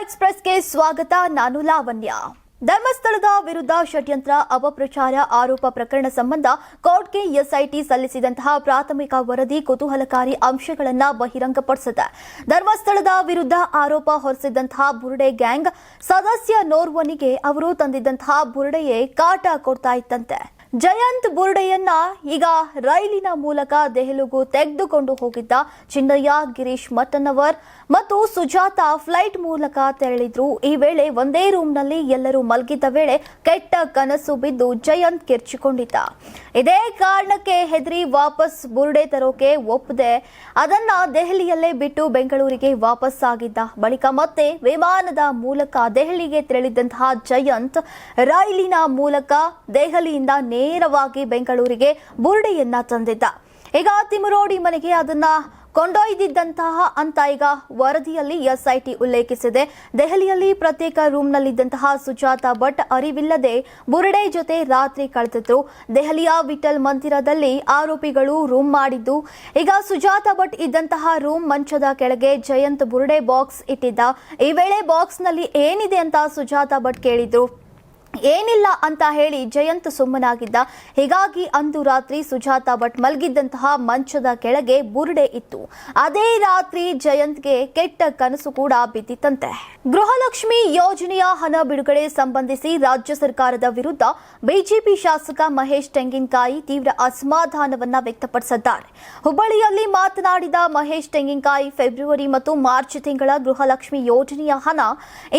ಎಕ್ಸ್‌ಪ್ರೆಸ್‌ಗೆ ಸ್ವಾಗತ. ನಾನು ಲಾವಣ್ಯ. ಧರ್ಮಸ್ಥಳದ ವಿರುದ್ಧ ಷಡ್ಯಂತ್ರ ಅಪಪ್ರಚಾರ ಆರೋಪ ಪ್ರಕರಣ ಸಂಬಂಧ ಕೋರ್ಟ್ಗೆ ಎಸ್ಐಟಿ ಸಲ್ಲಿಸಿದಂತಹ ಪ್ರಾಥಮಿಕ ವರದಿ ಕುತೂಹಲಕಾರಿ ಅಂಶಗಳನ್ನು ಬಹಿರಂಗಪಡಿಸಿದೆ. ಧರ್ಮಸ್ಥಳದ ವಿರುದ್ಧ ಆರೋಪ ಹೊರಿಸಿದಂತಹ ಬುರುಡೆ ಗ್ಯಾಂಗ್ ಸದಸ್ಯನೋರ್ವನಿಗೆ ಅವರು ತಂದಿದ್ದಂತಹ ಬುರುಡೆಯೇ ಕಾಟ ಕೊಡ್ತಾ ಇತ್ತಂತೆ. ಜಯಂತ್ ಬುರುಡೆಯನ್ನ ಈಗ ರೈಲಿನ ಮೂಲಕ ದೆಹಲಿಗೂ ತೆಗೆದುಕೊಂಡು ಹೋಗಿದ್ದ ಚಿನ್ನಯ್ಯ, ಗಿರೀಶ್ ಮಟ್ಟಣ್ಣವರ್ ಮತ್ತು ಸುಜಾತ ಫ್ಲೈಟ್ ಮೂಲಕ ತೆರಳಿದ್ರು. ಈ ವೇಳೆ ಒಂದೇ ರೂಮ್ನಲ್ಲಿ ಎಲ್ಲರೂ ಮಲಗಿದ್ದ ವೇಳೆ ಕೆಟ್ಟ ಕನಸು ಬಿದ್ದು ಜಯಂತ್ ಕಿರ್ಚಿಕೊಂಡಿದ್ದ. ಇದೇ ಕಾರಣಕ್ಕೆ ಹೆದರಿ ವಾಪಸ್ ಬುರುಡೆ ತರೋಕೆ ಒಪ್ಪದೆ ಅದನ್ನ ದೆಹಲಿಯಲ್ಲೇ ಬಿಟ್ಟು ಬೆಂಗಳೂರಿಗೆ ವಾಪಸ್ ಆಗಿದ್ದ. ಬಳಿಕ ಮತ್ತೆ ವಿಮಾನದ ಮೂಲಕ ದೆಹಲಿಗೆ ತೆರಳಿದಂತಹ ಜಯಂತ್ ರೈಲಿನ ಮೂಲಕ ದೆಹಲಿಯಿಂದ ನೇರವಾಗಿ ಬೆಂಗಳೂರಿಗೆ ಬುರುಡೆಯನ್ನ ತಂದಿದ್ದ. ಈಗ ತಿಮರೋಡಿ ಮನೆಗೆ ಅದನ್ನ ಕೊಂಡೊಯ್ದಿದ್ದಂತಹ ಅಂತ ಈಗ ವರದಿಯಲ್ಲಿ ಎಸ್ಐಟಿ ಉಲ್ಲೇಖಿಸಿದೆ. ದೆಹಲಿಯಲ್ಲಿ ಪ್ರತ್ಯೇಕ ರೂಮ್ನಲ್ಲಿದ್ದಂತಹ ಸುಜಾತ ಭಟ್ ಅರಿವಿಲ್ಲದೆ ಬುರುಡೆ ಜೊತೆ ರಾತ್ರಿ ಕಳೆದಿದ್ರು. ದೆಹಲಿಯ ವಿಠಲ್ ಮಂದಿರದಲ್ಲಿ ಆರೋಪಿಗಳು ರೂಮ್ ಮಾಡಿದ್ದು. ಈಗ ಸುಜಾತ ಭಟ್ ಇದ್ದಂತಹ ರೂಮ್ ಮಂಚದ ಕೆಳಗೆ ಜಯಂತ್ ಬುರುಡೆ ಬಾಕ್ಸ್ ಇಟ್ಟಿದ್ದ. ಈ ವೇಳೆ ಬಾಕ್ಸ್ನಲ್ಲಿ ಏನಿದೆ ಅಂತ ಸುಜಾತ ಭಟ್ ಕೇಳಿದ್ರು. ಏನಿಲ್ಲ ಅಂತ ಹೇಳಿ ಜಯಂತ್ ಸುಮ್ಮನಾಗಿದ್ದ. ಹೀಗಾಗಿ ಅಂದು ರಾತ್ರಿ ಸುಜಾತ ಭಟ್ ಮಲಗಿದ್ದಂತಹ ಮಂಚದ ಕೆಳಗೆ ಬುರುಡೆ ಇತ್ತು. ಅದೇ ರಾತ್ರಿ ಜಯಂತ್ಗೆ ಕೆಟ್ಟ ಕನಸು ಕೂಡ ಬಿದ್ದಿತ್ತಂತೆ. ಗೃಹಲಕ್ಷ್ಮಿ ಯೋಜನೆಯ ಹಣ ಬಿಡುಗಡೆ ಸಂಬಂಧಿಸಿ ರಾಜ್ಯ ಸರ್ಕಾರದ ವಿರುದ್ಧ ಬಿಜೆಪಿ ಶಾಸಕ ಮಹೇಶ್ ತೆಂಗಿನಕಾಯಿ ತೀವ್ರ ಅಸಮಾಧಾನವನ್ನ ವ್ಯಕ್ತಪಡಿಸಿದ್ದಾರೆ. ಹುಬ್ಬಳ್ಳಿಯಲ್ಲಿ ಮಾತನಾಡಿದ ಮಹೇಶ್ ತೆಂಗಿನಕಾಯಿ, ಫೆಬ್ರವರಿ ಮತ್ತು ಮಾರ್ಚ್ ತಿಂಗಳ ಗೃಹಲಕ್ಷ್ಮಿ ಯೋಜನೆಯ ಹಣ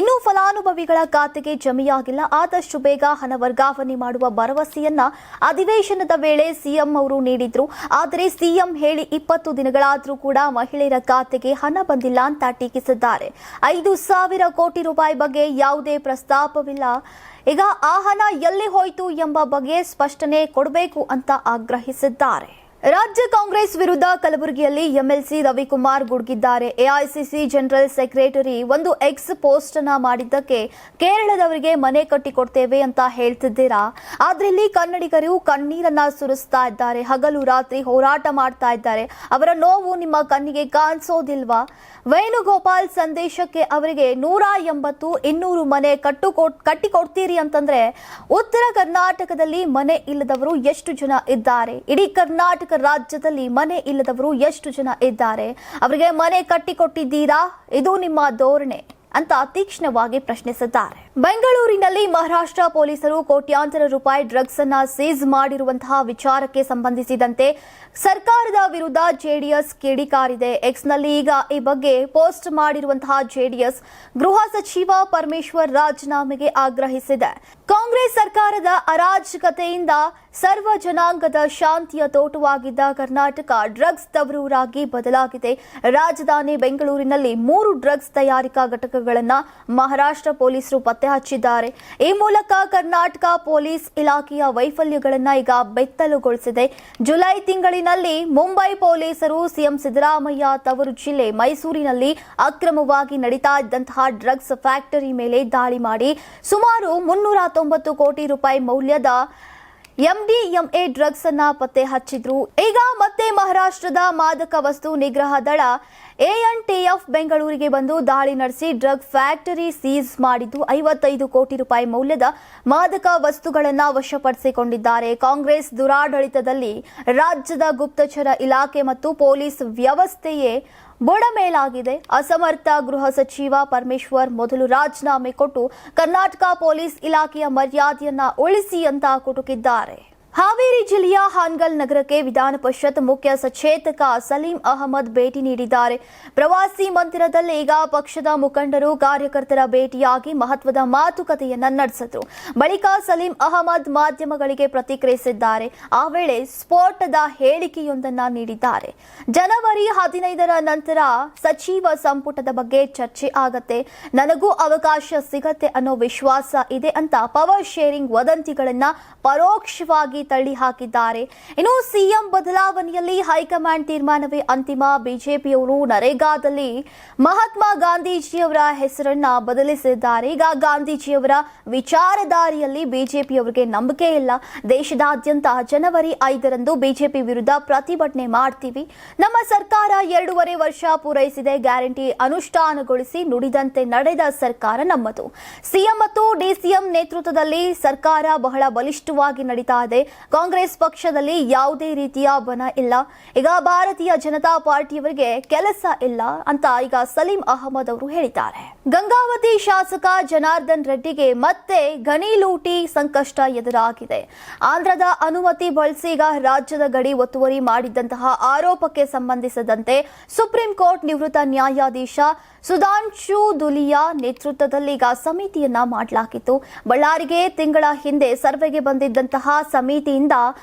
ಇನ್ನೂ ಫಲಾನುಭವಿಗಳ ಖಾತೆಗೆ ಜಮೆಯಾಗಿಲ್ಲ. ಆದಷ್ಟು ಬೇಗ ಹಣ ವರ್ಗಾವಣೆ ಮಾಡುವ ಭರವಸೆಯನ್ನ ಅಧಿವೇಶನದ ವೇಳೆ ಸಿಎಂ ಅವರು ನೀಡಿದ್ರು. ಆದರೆ ಸಿಎಂ ಹೇಳಿ 20 ದಿನಗಳಾದರೂ ಕೂಡ ಮಹಿಳೆಯರ ಖಾತೆಗೆ ಹಣ ಬಂದಿಲ್ಲ ಅಂತ ಟೀಕಿಸಿದ್ದಾರೆ. 5,000 ಕೋಟಿ ರೂಪಾಯಿ ಬಗ್ಗೆ ಯಾವುದೇ ಪ್ರಸ್ತಾಪವಿಲ್ಲ. ಈಗ ಆ ಹಣ ಎಲ್ಲಿ ಹೋಯಿತು ಎಂಬ ಬಗ್ಗೆ ಸ್ಪಷ್ಟನೆ ಕೊಡಬೇಕು ಅಂತ ಆಗ್ರಹಿಸಿದ್ದಾರೆ. ರಾಜ್ಯ ಕಾಂಗ್ರೆಸ್ ವಿರುದ್ಧ ಕಲಬುರಗಿಯಲ್ಲಿ ಎಂಎಲ್ಸಿ ರವಿಕುಮಾರ್ ಗುಡುಗಿದ್ದಾರೆ. ಎಐಸಿಸಿ ಜನರಲ್ ಸೆಕ್ರೆಟರಿ ಒಂದು ಎಕ್ಸ್ ಪೋಸ್ಟ್ ಅನ್ನ ಮಾಡಿದ್ದಕ್ಕೆ ಕೇರಳದವರಿಗೆ ಮನೆ ಕಟ್ಟಿಕೊಡ್ತೇವೆ ಅಂತ ಹೇಳ್ತಿದ್ದೀರಾ, ಆದ್ರೆ ಇಲ್ಲಿ ಕನ್ನಡಿಗರು ಕಣ್ಣೀರನ್ನ ಸುರಿಸ್ತಾ ಇದ್ದಾರೆ, ಹಗಲು ರಾತ್ರಿ ಹೋರಾಟ ಮಾಡ್ತಾ ಇದ್ದಾರೆ. ಅವರ ನೋವು ನಿಮ್ಮ ಕಣ್ಣಿಗೆ ಕಾಣಿಸೋದಿಲ್ವಾ? ವೇಣುಗೋಪಾಲ್ ಸಂದೇಶಕ್ಕೆ ಅವರಿಗೆ 180, 200 ಮನೆ ಕಟ್ಟಿಕೊಡ್ತೀರಿ ಅಂತಂದ್ರೆ ಉತ್ತರ ಕರ್ನಾಟಕದಲ್ಲಿ ಮನೆ ಇಲ್ಲದವರು ಎಷ್ಟು ಜನ ಇದ್ದಾರೆ? ಇಡೀ ಕರ್ನಾಟಕ ರಾಜ್ಯದಲ್ಲಿ ಮನೆ ಇಲ್ಲದವರು ಎಷ್ಟು ಜನ ಇದ್ದಾರೆ? ಅವರಿಗೆ ಮನೆ ಕಟ್ಟಿಕೊಟ್ಟಿದ್ದೀರಾ? ಇದು ನಿಮ್ಮ ಧೋರಣೆ ಅಂತ ತೀಕ್ಷ್ಣವಾಗಿ ಪ್ರಶ್ನಿಸಿದ್ದಾರೆ. ಬೆಂಗಳೂರಿನಲ್ಲಿ ಮಹಾರಾಷ್ಟ್ರ ಪೊಲೀಸರು ಕೋಟ್ಯಾಂತರ ರೂಪಾಯಿ ಡ್ರಗ್ಸ್ ಅನ್ನ ಸೀಸ್ ಮಾಡಿರುವಂತಹ ವಿಚಾರಕ್ಕೆ ಸಂಬಂಧಿಸಿದಂತೆ ಸರ್ಕಾರದ ವಿರುದ್ಧ ಜೆಡಿಎಸ್ ಕಿಡಿಕಾರಿದೆ. ಎಕ್ಸ್ನಲ್ಲಿ ಈಗ ಈ ಬಗ್ಗೆ ಪೋಸ್ಟ್ ಮಾಡಿರುವಂತಹ ಜೆಡಿಎಸ್ ಗೃಹ ಸಚಿವ ಪರಮೇಶ್ವರ್ ರಾಜೀನಾಮೆಗೆ ಆಗ್ರಹಿಸಿದೆ. ಕಾಂಗ್ರೆಸ್ ಸರ್ಕಾರದ ಅರಾಜಕತೆಯಿಂದ ಸರ್ವ ಜನಾಂಗದ ಶಾಂತಿಯ ತೋಟವಾಗಿದ್ದ ಕರ್ನಾಟಕ ಡ್ರಗ್ಸ್ ತವರೂರಾಗಿ ಬದಲಾಗಿದೆ. ರಾಜಧಾನಿ ಬೆಂಗಳೂರಿನಲ್ಲಿ 3 ಡ್ರಗ್ಸ್ ತಯಾರಿಕಾ ಘಟಕಗಳನ್ನು ಮಹಾರಾಷ್ಟ್ರ ಪೊಲೀಸರು ಪತ್ತೆ ಹಚ್ಚಿದ್ದಾರೆ. ಈ ಮೂಲಕ ಕರ್ನಾಟಕ ಪೊಲೀಸ್ ಇಲಾಖೆಯ ವೈಫಲ್ಯಗಳನ್ನು ಈಗ ಬೆತ್ತಲುಗೊಳಿಸಿದೆ. ಜುಲೈ ತಿಂಗಳಿನಲ್ಲಿ ಮುಂಬೈ ಪೊಲೀಸರು ಸಿಎಂ ಸಿದ್ದರಾಮಯ್ಯ ತವರು ಜಿಲ್ಲೆ ಮೈಸೂರಿನಲ್ಲಿ ಅಕ್ರಮವಾಗಿ ನಡೀತಾ ಇದ್ದಂತಹ ಡ್ರಗ್ಸ್ ಫ್ಯಾಕ್ಟರಿ ಮೇಲೆ ದಾಳಿ ಮಾಡಿ ಸುಮಾರು 390 ಕೋಟಿ ರೂಪಾಯಿ ಮೌಲ್ಯದ ಎಂಡಿಎಂಎ ಡ್ರಗ್ಸ್ ಅನ್ನ ಪತ್ತೆ ಹಚ್ಚಿದ್ರು. ಈಗ ಮತ್ತೆ ಮಹಾರಾಷ್ಟ್ರದ ಮಾದಕ ವಸ್ತು ನಿಗ್ರಹ ದಳ ಎಎನ್ಟಿಎಫ್ ಬೆಂಗಳೂರಿಗೆ ಬಂದು ದಾಳಿ ನಡೆಸಿ ಡ್ರಗ್ ಫ್ಯಾಕ್ಟರಿ ಸೀಸ್ ಮಾಡಿದ್ದು 55 ಕೋಟಿ ರೂಪಾಯಿ ಮೌಲ್ಯದ ಮಾದಕ ವಸ್ತುಗಳನ್ನು ವಶಪಡಿಸಿಕೊಂಡಿದ್ದಾರೆ. ಕಾಂಗ್ರೆಸ್ ದುರಾಡಳಿತದಲ್ಲಿ ರಾಜ್ಯದ ಗುಪ್ತಚರ ಇಲಾಖೆ ಮತ್ತು ಪೊಲೀಸ್ ವ್ಯವಸ್ಥೆಯೇ ಬುಡಮೇಲಾಗಿದೆ. ಅಸಮರ್ಥ ಗೃಹ ಸಚಿವ ಪರಮೇಶ್ವರ್ ಮೊದಲು ರಾಜೀನಾಮೆ ಕೊಟ್ಟು ಕರ್ನಾಟಕ ಪೊಲೀಸ್ ಇಲಾಖೆಯ ಮರ್ಯಾದೆಯನ್ನ ಉಳಿಸಿ ಅಂತ ಕುಟುಕಿದ್ದಾರೆ. ಹಾವೇರಿ ಜಿಲ್ಲೆಯ ಹಾನಗಲ್ ನಗರಕ್ಕೆ ವಿಧಾನ ಪರಿಷತ್ ಮುಖ್ಯ ಸಚೇತಕ ಸಲೀಂ ಅಹಮದ್ ಭೇಟಿ ನೀಡಿದ್ದಾರೆ. ಪ್ರವಾಸಿ ಮಂದಿರದಲ್ಲಿ ಈಗ ಪಕ್ಷದ ಮುಖಂಡರು ಕಾರ್ಯಕರ್ತರ ಭೇಟಿಯಾಗಿ ಮಹತ್ವದ ಮಾತುಕತೆಯನ್ನ ನಡೆಸಿದ್ರು. ಬಳಿಕ ಸಲೀಂ ಅಹಮದ್ ಮಾಧ್ಯಮಗಳಿಗೆ ಪ್ರತಿಕ್ರಿಯಿಸಿದ್ದಾರೆ. ಆ ವೇಳೆ ಸ್ಫೋಟದ ಹೇಳಿಕೆಯೊಂದನ್ನ ನೀಡಿದ್ದಾರೆ. ಜನವರಿ 15ರ ನಂತರ ಸಚಿವ ಸಂಪುಟದ ಬಗ್ಗೆ ಚರ್ಚೆ ಆಗತ್ತೆ, ನನಗೂ ಅವಕಾಶ ಸಿಗತ್ತೆ ಅನ್ನೋ ವಿಶ್ವಾಸ ಇದೆ ಅಂತ ಪವರ್ ಶೇರಿಂಗ್ ವದಂತಿಗಳನ್ನ ಪರೋಕ್ಷವಾಗಿ ತಳ್ಳಿ ಹಾಕಿದ್ದಾರೆ. ಇನ್ನು ಸಿಎಂ ಬದಲಾವಣೆಯಲ್ಲಿ ಹೈಕಮಾಂಡ್ ತೀರ್ಮಾನವೇ ಅಂತಿಮ. ಬಿಜೆಪಿಯವರು ನರೇಗಾದಲ್ಲಿ ಮಹಾತ್ಮ ಗಾಂಧೀಜಿಯವರ ಹೆಸರನ್ನ ಬದಲಿಸಿದ್ದಾರೆ. ಈಗ ಗಾಂಧೀಜಿಯವರ ವಿಚಾರಧಾರೆಯಲ್ಲಿ ಬಿಜೆಪಿಯವರಿಗೆ ನಂಬಿಕೆ ಇಲ್ಲ. ದೇಶದಾದ್ಯಂತ ಜನವರಿ 5ರಂದು ಬಿಜೆಪಿ ವಿರುದ್ಧ ಪ್ರತಿಭಟನೆ ಮಾಡ್ತೀವಿ. ನಮ್ಮ ಸರ್ಕಾರ 2.5 ವರ್ಷ ಪೂರೈಸಿದೆ. ಗ್ಯಾರಂಟಿ ಅನುಷ್ಠಾನಗೊಳಿಸಿ ನುಡಿದಂತೆ ನಡೆದ ಸರ್ಕಾರ ನಮ್ಮದು. ಸಿಎಂ ಮತ್ತು ಡಿಸಿಎಂ ನೇತೃತ್ವದಲ್ಲಿ ಸರ್ಕಾರ ಬಹಳ ಬಲಿಷ್ಠವಾಗಿ ನಡೀತಾ ಇದೆ. ಕಾಂಗ್ರೆಸ್ ಪಕ್ಷದಲ್ಲಿ ಯಾವುದೇ ರೀತಿಯ ಬನ ಇಲ್ಲ. ಈಗ ಭಾರತೀಯ ಜನತಾ ಪಾರ್ಟಿಯವರಿಗೆ ಕೆಲಸ ಇಲ್ಲ ಅಂತ ಈಗ ಸಲೀಂ ಅಹಮದ್ ಅವರು ಹೇಳಿದ್ದಾರೆ. ಗಂಗಾವತಿ ಶಾಸಕ ಜನಾರ್ದನ್ ರೆಡ್ಡಿಗೆ ಮತ್ತೆ ಗಣಿ ಲೂಟಿ ಸಂಕಷ್ಟ ಎದುರಾಗಿದೆ. ಆಂಧ್ರದ ಅನುಮತಿ ಬಳಸಿ ಈಗ ರಾಜ್ಯದ ಗಡಿ ಒತ್ತುವರಿ ಮಾಡಿದ್ದಂತಹ ಆರೋಪಕ್ಕೆ ಸಂಬಂಧಿಸಿದಂತೆ ಸುಪ್ರೀಂ ಕೋರ್ಟ್ ನಿವೃತ್ತ ನ್ಯಾಯಾಧೀಶ ಸುಧಾಂಶು ದುಲಿಯಾ ನೇತೃತ್ವದಲ್ಲಿ ಈಗ ಸಮಿತಿಯನ್ನ ಮಾಡಲಾಗಿತ್ತು. ಬಳ್ಳಾರಿಗೆ ತಿಂಗಳ ಹಿಂದೆ ಸರ್ವೆಗೆ ಬಂದಿದ್ದಂತಹ ಸಮಿತಿಯಿಂದ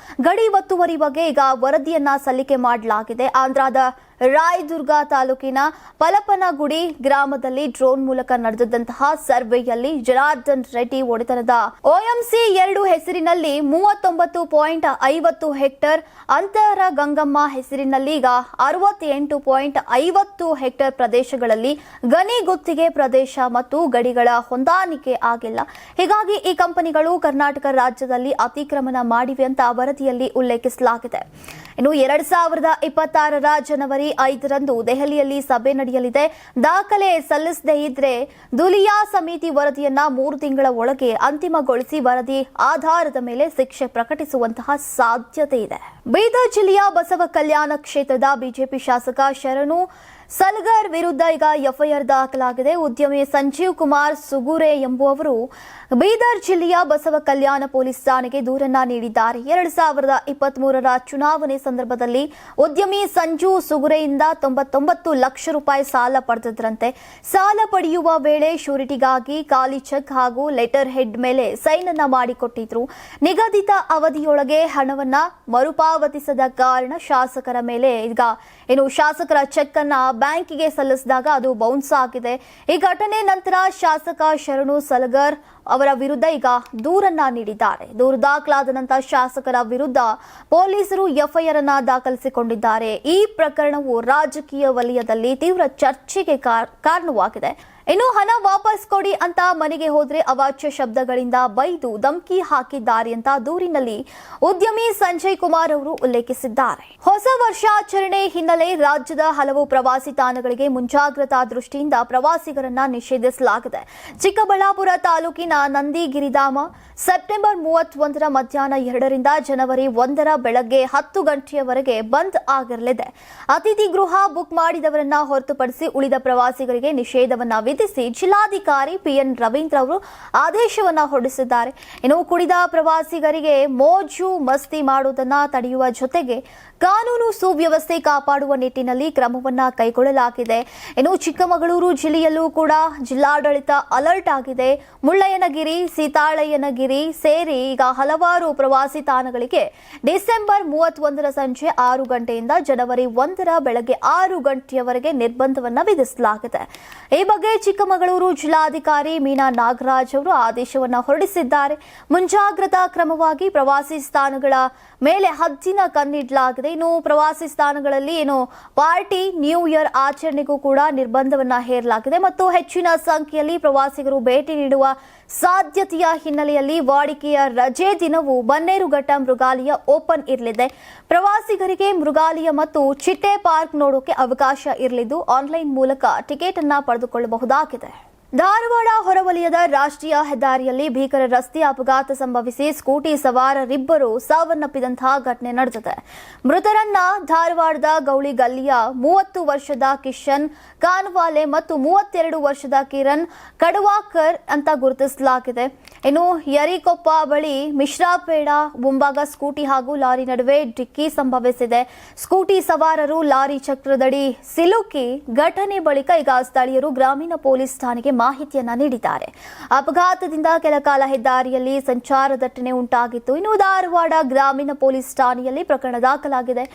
ಗಡಿ ಒತ್ತುವರಿ ಬಗ್ಗೆ ಈಗ ವರದಿಯನ್ನ ಸಲ್ಲಿಕೆ ಮಾಡಲಾಗಿದೆ. ಆಂಧ್ರದ ರಾಯದುರ್ಗ ತಾಲೂಕಿನ ಪಲಪನಗುಡಿ ಗ್ರಾಮದಲ್ಲಿ ಡ್ರೋನ್ ಮೂಲಕ ನಡೆದಂತಹ ಸರ್ವೆಯಲ್ಲಿ ಜನಾರ್ದನ್ ರೆಡ್ಡಿ ಒಡೆತನದ OMC 2 ಹೆಸರಿನಲ್ಲಿ 39.50 ಹೆಕ್ಟೇರ್, ಅಂತರ ಗಂಗಮ್ಮ ಹೆಸರಿನಲ್ಲಿ ಈಗ 68.50 ಹೆಕ್ಟೇರ್ ಪ್ರದೇಶಗಳಲ್ಲಿ ಗಣಿ ಗುತ್ತಿಗೆ ಪ್ರದೇಶ ಮತ್ತು ಗಡಿಗಳ ಹೊಂದಾಣಿಕೆ ಆಗಿಲ್ಲ. ಹೀಗಾಗಿ ಈ ಕಂಪನಿಗಳು ಕರ್ನಾಟಕ ರಾಜ್ಯದಲ್ಲಿ ಅತಿಕ್ರಮಣ ಮಾಡಿವೆ ಅಂತ ವರದಿಯಲ್ಲಿ ಉಲ್ಲೇಖಿಸಲಾಗಿದೆ. ಇನ್ನು 2026ರ ಜನವರಿ 5ರಂದು ದೆಹಲಿಯಲ್ಲಿ ಸಭೆ ನಡೆಯಲಿದೆ. ದಾಖಲೆ ಸಲ್ಲಿಸದೇ ಇದ್ರೆ ದುಲಿಯಾ ಸಮಿತಿ ವರದಿಯನ್ನ 3 ತಿಂಗಳ ಒಳಗೆ ಅಂತಿಮಗೊಳಿಸಿ ವರದಿ ಆಧಾರದ ಮೇಲೆ ಶಿಕ್ಷೆ ಪ್ರಕಟಿಸುವಂತಹ ಸಾಧ್ಯತೆ ಇದೆ. ಬೀದರ್ ಜಿಲ್ಲೆಯ ಬಸವ ಕಲ್ಯಾಣ ಕ್ಷೇತ್ರದ ಬಿಜೆಪಿ ಶಾಸಕ ಶರಣು ಸಲಗರ್ ವಿರುದ್ಧ ಈಗ ಎಫ್ಐಆರ್ ದಾಖಲಾಗಿದೆ. ಉದ್ಯಮಿ ಸಂಜೀವ್ ಕುಮಾರ್ ಸುಗುರೆ ಎಂಬುವವರು ಬೀದರ್ ಜಿಲ್ಲೆಯ ಬಸವ ಕಲ್ಯಾಣ ಪೊಲೀಸ್ ಠಾಣೆಗೆ ದೂರನ್ನ ನೀಡಿದ್ದಾರೆ. 2023ರ ಚುನಾವಣೆ ಸಂದರ್ಭದಲ್ಲಿ ಉದ್ಯಮಿ ಸಂಜು ಸುಗುರೆಯಿಂದ 99 ಲಕ್ಷ ರೂಪಾಯಿ ಸಾಲ ಪಡೆದಿದ್ರಂತೆ. ಸಾಲ ಪಡೆಯುವ ವೇಳೆ ಶ್ಯೂರಿಟಿಗಾಗಿ ಖಾಲಿ ಚೆಕ್ ಹಾಗೂ ಲೆಟರ್ ಹೆಡ್ ಮೇಲೆ ಸೈನ್ ಅನ್ನ ಮಾಡಿಕೊಟ್ಟಿದ್ರು. ನಿಗದಿತ ಅವಧಿಯೊಳಗೆ ಹಣವನ್ನ ಮರುಪಾವತಿಸದ ಕಾರಣ ಶಾಸಕರ ಮೇಲೆ ಈಗ ಶಾಸಕರ ಚೆಕ್ ಅನ್ನ ಬ್ಯಾಂಕಿಗೆ ಸಲ್ಲಿಸಿದಾಗ ಅದು ಬೌನ್ಸ್ ಆಗಿದೆ. ಈ ಘಟನೆ ನಂತರ ಶಾಸಕ ಶರಣು ಸಲಗರ್ ಅವರ ವಿರುದ್ಧ ಈಗ ದೂರನ್ನ ನೀಡಿದ್ದಾರೆ. ದೂರು ದಾಖಲಾದ ನಂತರ ಶಾಸಕರ ವಿರುದ್ಧ ಪೊಲೀಸರು ಎಫ್ಐಆರ್ ಅನ್ನ ದಾಖಲಿಸಿಕೊಂಡಿದ್ದಾರೆ. ಈ ಪ್ರಕರಣವು ರಾಜಕೀಯ ವಲಯದಲ್ಲಿ ತೀವ್ರ ಚರ್ಚೆಗೆ ಕಾರಣವಾಗಿದೆ. ಇನ್ನು ಹಣ ವಾಪಸ್ ಕೊಡಿ ಅಂತ ಮನೆಗೆ ಹೋದ್ರೆ ಅವಾಚ್ಯ ಶಬ್ದಗಳಿಂದ ಬೈದು ಧಮಕಿ ಹಾಕಿದ್ದಾರೆ ಅಂತ ದೂರಿನಲ್ಲಿ ಉದ್ಯಮಿ ಸಂಜಯ್ ಕುಮಾರ್ ಅವರು ಉಲ್ಲೇಖಿಸಿದ್ದಾರೆ. ಹೊಸ ವರ್ಷಾಚರಣೆ ಹಿನ್ನೆಲೆ ರಾಜ್ಯದ ಹಲವು ಪ್ರವಾಸಿ ತಾಣಗಳಿಗೆ ಮುಂಜಾಗ್ರತಾ ದೃಷ್ಟಿಯಿಂದ ಪ್ರವಾಸಿಗರನ್ನ ನಿಷೇಧಿಸಲಾಗಿದೆ. ಚಿಕ್ಕಬಳ್ಳಾಪುರ ತಾಲೂಕಿನ ನಂದಿಗಿರಿಧಾಮ ಸೆಪ್ಟೆಂಬರ್ 31ರ ಮಧ್ಯಾಹ್ನ 2ರಿಂದ ಜನವರಿ 1ರ ಬೆಳಗ್ಗೆ 10 ಗಂಟೆಯವರೆಗೆ ಬಂದ್ ಆಗಿರಲಿದೆ. ಅತಿಥಿ ಗೃಹ ಬುಕ್ ಮಾಡಿದವರನ್ನ ಹೊರತುಪಡಿಸಿ ಉಳಿದ ಪ್ರವಾಸಿಗರಿಗೆ ನಿಷೇಧವನ್ನ ವಿಧಿಸಿ ಜಿಲ್ಲಾಧಿಕಾರಿ PN ರವೀಂದ್ರ ಅವರು ಆದೇಶವನ್ನ ಹೊರಡಿಸಿದ್ದಾರೆ. ಇನ್ನು ಕುಡಿದ ಪ್ರವಾಸಿಗರಿಗೆ ಮೋಜು ಮಸ್ತಿ ಮಾಡುವುದನ್ನ ತಡೆಯುವ ಜೊತೆಗೆ ಕಾನೂನು ಸುವ್ಯವಸ್ಥೆ ಕಾಪಾಡುವ ನಿಟ್ಟಿನಲ್ಲಿ ಕ್ರಮವನ್ನ ಕೈಗೊಳ್ಳಲಾಗಿದೆ. ಇನ್ನು ಚಿಕ್ಕಮಗಳೂರು ಜಿಲ್ಲೆಯಲ್ಲೂ ಕೂಡ ಜಿಲ್ಲಾಡಳಿತ ಅಲರ್ಟ್ ಆಗಿದೆ. ಮುಳ್ಳಯ್ಯನಗಿರಿ, ಸೀತಾಳಯ್ಯನಗಿರಿ ಸೇರಿ ಈಗ ಹಲವಾರು ಪ್ರವಾಸಿ ತಾಣಗಳಿಗೆ ಡಿಸೆಂಬರ್ 31ರ ಸಂಜೆ 6 ಗಂಟೆಯಿಂದ ಜನವರಿ 1ರ ಬೆಳಗ್ಗೆ 6 ಗಂಟೆಯವರೆಗೆ ನಿರ್ಬಂಧವನ್ನ ವಿಧಿಸಲಾಗಿದೆ. ಈ ಬಗ್ಗೆ ಚಿಕ್ಕಮಗಳೂರು ಜಿಲ್ಲಾಧಿಕಾರಿ ಮೀನಾ ನಾಗರಾಜ್ ಅವರು ಆದೇಶವನ್ನ ಹೊರಡಿಸಿದ್ದಾರೆ. ಮುಂಜಾಗ್ರತಾ ಕ್ರಮವಾಗಿ ಪ್ರವಾಸಿ ಸ್ಥಾನಗಳ ಮೇಲೆ ಹದ್ದಿನ ಕಣ್ಣಿಡಲಾಗಿದೆ. ಇನ್ನು ಪ್ರವಾಸಿ ಸ್ಥಾನಗಳಲ್ಲಿ ಪಾರ್ಟಿ, ನ್ಯೂ ಇಯರ್ ಆಚರಣೆಗೂ ಕೂಡ ನಿರ್ಬಂಧವನ್ನ ಹೇರಲಾಗಿದೆ ಮತ್ತು ಹೆಚ್ಚಿನ ಸಂಖ್ಯೆಯಲ್ಲಿ ಪ್ರವಾಸಿಗರು ಭೇಟಿ ನೀಡುವ ಸಾಧ್ಯತೆಯ ಹಿನ್ನೆಲೆಯಲ್ಲಿ ವಾಡಿಕೆಯ ರಜೆ ದಿನವೂ ಬನ್ನೇರುಘಟ್ಟ ಮೃಗಾಲಯ ಓಪನ್ ಇರಲಿದೆ. ಪ್ರವಾಸಿಗರಿಗೆ ಮೃಗಾಲಯ ಮತ್ತು ಚಿಟ್ಟೆ ಪಾರ್ಕ್ ನೋಡೋಕೆ ಅವಕಾಶ ಇರಲಿದ್ದು ಆನ್ಲೈನ್ ಮೂಲಕ ಟಿಕೆಟ್ ಅನ್ನ ಪಡೆದುಕೊಳ್ಳಬಹುದಾಗಿದೆ. ಧಾರವಾಡ ಹೊರವಲಯದ ರಾಷ್ಟ್ರೀಯ ಹೆದ್ದಾರಿಯಲ್ಲಿ ಭೀಕರ ರಸ್ತೆ ಅಪಘಾತ ಸಂಭವಿಸಿ ಸ್ಕೂಟಿ ಸವಾರರಿಬ್ಬರು ಸಾವನ್ನಪ್ಪಿದಂತಹ ಘಟನೆ ನಡೆದಿದೆ. ಮೃತರನ್ನ ಧಾರವಾಡದ ಗೌಳಿಗಲ್ಲಿಯ 30 ವರ್ಷದ ಕಿಶನ್ ಕಾನ್ವಾಲೆ ಮತ್ತು 32 ವರ್ಷದ ಕಿರಣ್ ಕಡವಾಕರ್ ಅಂತ ಗುರುತಿಸಲಾಗಿದೆ. ಇನ್ನು ಯರಿಕೊಪ್ಪ ಬಳಿ ಮಿಶ್ರಾಪೇಡ ಮುಂಭಾಗ ಸ್ಕೂಟಿ ಹಾಗೂ ಲಾರಿ ನಡುವೆ ಡಿಕ್ಕಿ ಸಂಭವಿಸಿದೆ. ಸ್ಕೂಟಿ ಸವಾರರು ಲಾರಿ ಚಕ್ರದಡಿ ಸಿಲುಕಿ ಘಟನೆ ಬಳಿಕ ಈಗ ಸ್ಥಳೀಯರು ಗ್ರಾಮೀಣ ಪೊಲೀಸ್ ಠಾಣೆಗೆ ಮಾಹಿತಿಯನ್ನ ನೀಡಿದ್ದಾರೆ. ಅಪಘಾತದಿಂದ ಕೆಲಕಾಲ ಹೆದ್ದಾರಿಯಲ್ಲಿ ಸಂಚಾರ ದಟ್ಟಣೆ ಉಂಟಾಗಿತ್ತು. ಇನ್ನು ಧಾರವಾಡ ಗ್ರಾಮೀಣ ಪೊಲೀಸ್ ಠಾಣೆಯಲ್ಲಿ ಪ್ರಕರಣ ದಾಖಲಾಗಿದೆ.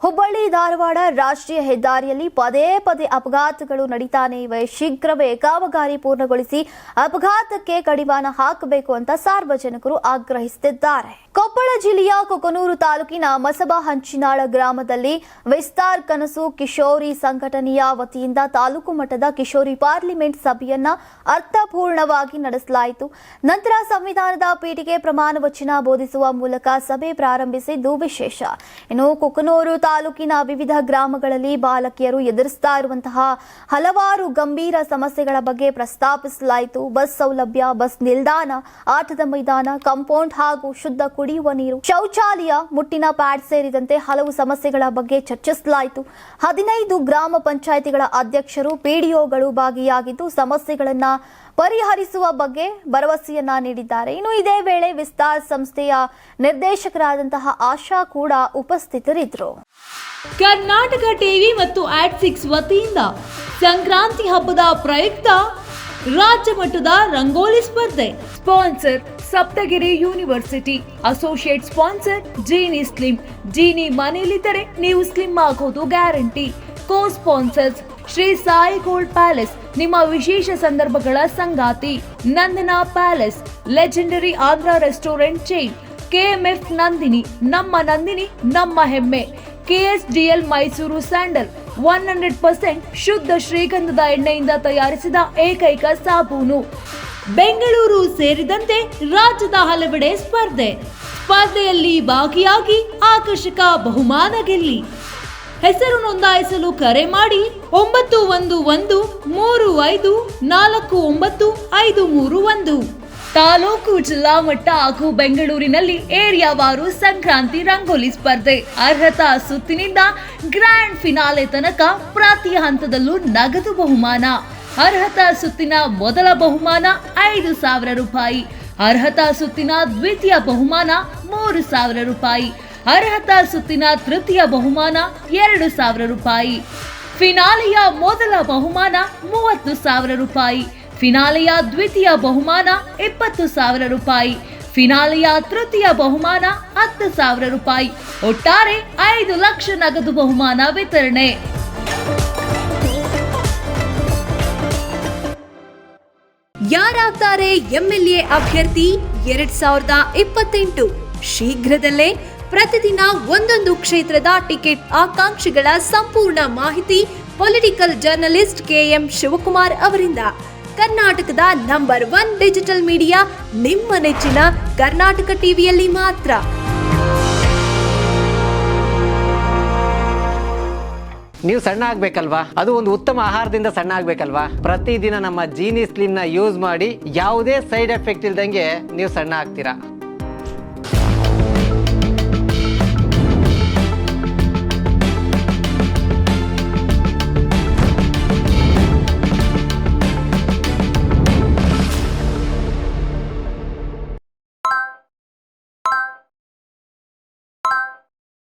ಹುಬ್ಬಳ್ಳಿ ಧಾರವಾಡ ರಾಷ್ಟ್ರೀಯ ಹೆದ್ದಾರಿಯಲ್ಲಿ ಪದೇ ಪದೇ ಅಪಘಾತಗಳು ನಡೀತಾನೆ ಇವೆ. ಶೀಘ್ರವೇ ಕಾಮಗಾರಿ ಪೂರ್ಣಗೊಳಿಸಿ ಅಪಘಾತಕ್ಕೆ ಕಡಿವಾಣ ಹಾಕಬೇಕು ಅಂತ ಸಾರ್ವಜನಿಕರು ಆಗ್ರಹಿಸುತ್ತಿದ್ದಾರೆ. ಕೊಪ್ಪಳ ಜಿಲ್ಲೆಯ ಕೊಕನೂರು ತಾಲೂಕಿನ ಮಸಬ ಹಂಚಿನಾಳ ಗ್ರಾಮದಲ್ಲಿ ವಿಸ್ತಾರ್ ಕನಸು ಕಿಶೋರಿ ಸಂಘಟನೆಯ ವತಿಯಿಂದ ತಾಲೂಕು ಮಟ್ಟದ ಕಿಶೋರಿ ಪಾರ್ಲಿಮೆಂಟ್ ಸಭೆಯನ್ನ ಅರ್ಥಪೂರ್ಣವಾಗಿ ನಡೆಸಲಾಯಿತು. ನಂತರ ಸಂವಿಧಾನದ ಪೀಠಿಗೆ ಪ್ರಮಾಣ ವಚನ ಬೋಧಿಸುವ ಮೂಲಕ ಸಭೆ ಪ್ರಾರಂಭಿಸಿದ್ದು ವಿಶೇಷ. ಇನ್ನು ಕೊಕನೂರು ತಾಲೂಕಿನ ವಿವಿಧ ಗ್ರಾಮಗಳಲ್ಲಿ ಬಾಲಕಿಯರು ಎದುರಿಸ್ತಾ ಇರುವಂತಹ ಹಲವಾರು ಗಂಭೀರ ಸಮಸ್ಯೆಗಳ ಬಗ್ಗೆ ಪ್ರಸ್ತಾಪಿಸಲಾಯಿತು. ಬಸ್ ಸೌಲಭ್ಯ, ಬಸ್ ನಿಲ್ದಾಣ, ಆಟದ ಮೈದಾನ, ಕಾಂಪೌಂಡ್ ಹಾಗೂ ಶುದ್ಧ ಕುಡಿಯುವ ನೀರು, ಶೌಚಾಲಯ, ಮುಟ್ಟಿನ ಪ್ಯಾಡ್ ಸೇರಿದಂತೆ ಹಲವು ಸಮಸ್ಯೆಗಳ ಬಗ್ಗೆ ಚರ್ಚಿಸಲಾಯಿತು. 15 ಗ್ರಾಮ ಪಂಚಾಯಿತಿಗಳ ಅಧ್ಯಕ್ಷರು, ಪಿಡಿಒಗಳು ಭಾಗಿಯಾಗಿದ್ದು ಸಮಸ್ಯೆಗಳನ್ನ ಪರಿಹರಿಸುವ ಬಗ್ಗೆ ಭರವಸೆಯನ್ನ ನೀಡಿದ್ದಾರೆ. ಇನ್ನು ಇದೇ ವೇಳೆ ವಿಸ್ತಾರ್ ಸಂಸ್ಥೆಯ ನಿರ್ದೇಶಕರಾದಂತಹ ಆಶಾ ಕೂಡ ಉಪಸ್ಥಿತರಿದ್ದರು. ಕರ್ನಾಟಕ ಟಿವಿ ಮತ್ತು ಆಟ್6 ವತಿಯಿಂದ ಸಂಕ್ರಾಂತಿ ಹಬ್ಬದ ಪ್ರಯುಕ್ತ ರಾಜ್ಯ ಮಟ್ಟದ ರಂಗೋಲಿ ಸ್ಪರ್ಧೆ. Sponsor Saptagiri university. Associate sponsor Jeeni slim. Jeeni ಮನೆಯಲ್ಲಿದ್ದರೆ ನೀವು ಸ್ಲಿಮ್ ಆಗೋದು guarantee. Co sponsors Shri Sai gold palace, ನಿಮ್ಮ ವಿಶೇಷ ಸಂದರ್ಭಗಳ ಸಂಗಾತಿ. Nandana palace, legendary Andhra restaurant chain. KMF Nandini, ನಮ್ಮ ನಂದಿನಿ ನಮ್ಮ ಹೆಮ್ಮೆ. ಕೆಎಸ್ಡಿಎಲ್ ಮೈಸೂರು ಸ್ಯಾಂಡಲ್, 100% ಶುದ್ಧ ಶ್ರೀಗಂಧದ ಎಣ್ಣೆಯಿಂದ ತಯಾರಿಸಿದ ಏಕೈಕ ಸಾಬೂನು. ಬೆಂಗಳೂರು ಸೇರಿದಂತೆ ರಾಜ್ಯದ ಹಲವೆಡೆ ಸ್ಪರ್ಧೆಯಲ್ಲಿ ಭಾಗಿಯಾಗಿ ಆಕರ್ಷಕ ಬಹುಮಾನ ಗೆಲ್ಲಿ. ಹೆಸರು ನೋಂದಾಯಿಸಲು ಕರೆ ಮಾಡಿ 9113549531. ತಾಲೂಕು, ಜಿಲ್ಲಾ ಮಟ್ಟ ಹಾಗೂ ಬೆಂಗಳೂರಿನಲ್ಲಿ ಏರಿಯಾವಾರು ಸಂಕ್ರಾಂತಿ ರಂಗೋಲಿ ಸ್ಪರ್ಧೆ. ಅರ್ಹತಾ ಸುತ್ತಿನಿಂದ ಗ್ರ್ಯಾಂಡ್ ಫಿನಾಲೆ ತನಕ ಪ್ರತಿ ಹಂತದಲ್ಲೂ ನಗದು ಬಹುಮಾನ. ಅರ್ಹತಾ ಸುತ್ತಿನ ಮೊದಲ ಬಹುಮಾನ 5,000 ರೂಪಾಯಿ. ಅರ್ಹತಾ ಸುತ್ತಿನ ದ್ವಿತೀಯ ಬಹುಮಾನ 3,000 ರೂಪಾಯಿ. ಅರ್ಹತಾ ಸುತ್ತಿನ ತೃತೀಯ ಬಹುಮಾನ 2,000 ರೂಪಾಯಿ. ಫಿನಾಲೆಯ ಮೊದಲ ಬಹುಮಾನ 30,000 ರೂಪಾಯಿ. ಫಿನಾಲೆಯ ದ್ವಿತೀಯ ಬಹುಮಾನ 20,000 ರೂಪಾಯಿ. ಫಿನಾಲೆಯ ತೃತೀಯ ಬಹುಮಾನ 10,000 ರೂಪಾಯಿ. ಒಟ್ಟಾರೆ 5 ಲಕ್ಷ ನಗದು ಬಹುಮಾನ ವಿತರಣೆ. ಯಾರಾಗ್ತಾರೆ ಎಂಎಲ್ಎ ಅಭ್ಯರ್ಥಿ 2028? ಶೀಘ್ರದಲ್ಲೇ ಪ್ರತಿದಿನ ಒಂದೊಂದು ಕ್ಷೇತ್ರದ ಟಿಕೆಟ್ ಆಕಾಂಕ್ಷಿಗಳ ಸಂಪೂರ್ಣ ಮಾಹಿತಿ ಪೊಲಿಟಿಕಲ್ ಜರ್ನಲಿಸ್ಟ್ ಕೆಎಂ ಶಿವಕುಮಾರ್ ಅವರಿಂದ. ಕರ್ನಾಟಕದ ನಂಬರ್ 1 ಡಿಜಿಟಲ್ ಮೀಡಿಯಾ ನಿಮ್ಮ ನೆಚ್ಚಿನ ಕರ್ನಾಟಕ ಟಿವಿಯಲ್ಲಿ ಮಾತ್ರ. ನೀವು ಸಣ್ಣ ಆಗ್ಬೇಕಲ್ವಾ? ಅದು ಒಂದು ಉತ್ತಮ ಆಹಾರದಿಂದ ಸಣ್ಣ ಆಗ್ಬೇಕಲ್ವಾ? ಪ್ರತಿದಿನ ನಮ್ಮ ಜೀನಿ ಸ್ಲಿಮ್ ನ ಯೂಸ್ ಮಾಡಿ ಯಾವುದೇ ಸೈಡ್ ಎಫೆಕ್ಟ್ ಇಲ್ದಂಗೆ ನೀವು ಸಣ್ಣ ಆಗ್ತೀರಾ.